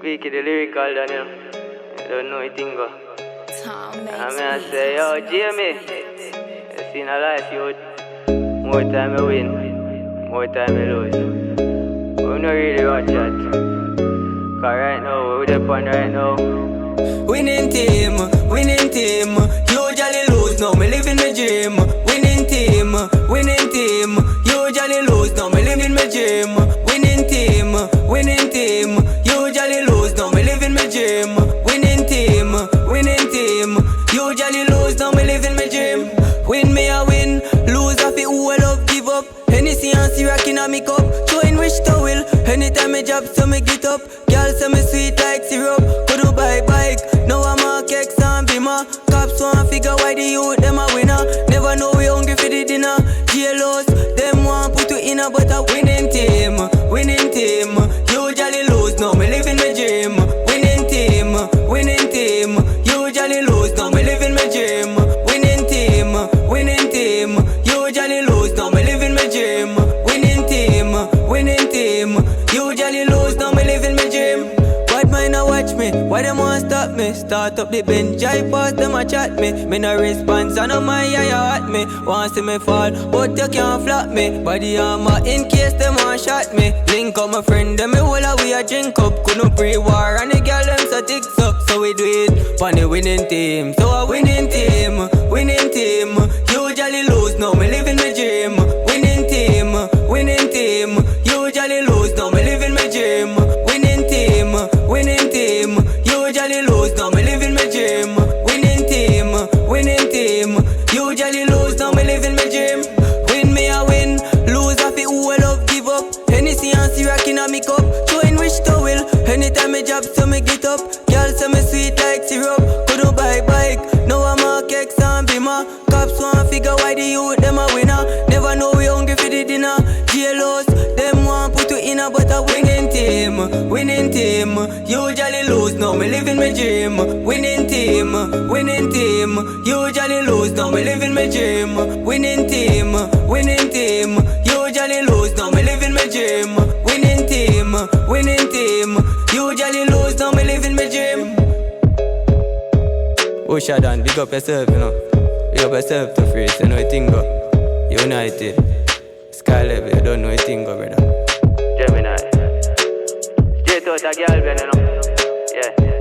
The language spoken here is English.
Squeaky the lyrical, then you don't know it, Tingo. I say, yo, Jamie, you seen a life, you more time you win, more time you lose. We don't really watch that. Cause right now, we're the point right now. Winning team, usually lose, now me live in my dream. Winning team, usually lose, now me live in my dream. Winning team, usually lose, now me live in my dream. Winning team, usually lose, now me live in my dream. Win me a win, lose I feel who I love give up. Hennessy and Ciroc in a me cup, showing which towel. Anytime me drop, so me get up. Girl say me sweet like syrup. Couldn't buy bike, now I'm a cakes and bimmer. Cops want figure why the youth them a winner. Never know we hungry for the dinner. Jailous, them want put you in a but a winning team. Usually lose, now me live in my dream. Winning team, usually lose, now me live in my dream. Winning team, usually lose, now me live in my dream. Winning team, usually lose, now me live in my dream. Bad mind a watch me, why them want stop me? Start up the bench, drive past them a chat me. Me no response, I know my eye at me. Want see me fall, but you can't flop me. Body armor in case them want shot me. Link up my friend, them me whole we a drink up. Couldn't pre-war and the girl them so ticks up. So we do it for the winning team. So a winning team, usually lose, now me live in my dream. Winning team, usually lose, now me live in my dream. Winning team, usually lose, now me live in my dream. Winning team, usually lose, now me live in my dream. Win me a win, lose I feel who I love give up. Hennessy and Ciroc in a me cup, showing which towel. Anytime me drop, so me get up. Girl say me sweet like syrup. Couldn't buy bike, now I'm a cakes and bimmer. Cops want figure why the youth them a winner. Never know we hungry for the dinner. Jailous, them want put you in a but a winning team. Usually lose, now me live in my dream. Winning team, usually lose, now me live in my dream. Winning team, usually lose, now me live in my dream. Winning team, usually lose, now me live in my dream. Oh Shadan, big up yourself, you know. Big up yourself to freeze, you know it thing go. United, sky level, you don't know it thing go, brother. Gemini, straight out a girl, you know. Yeah.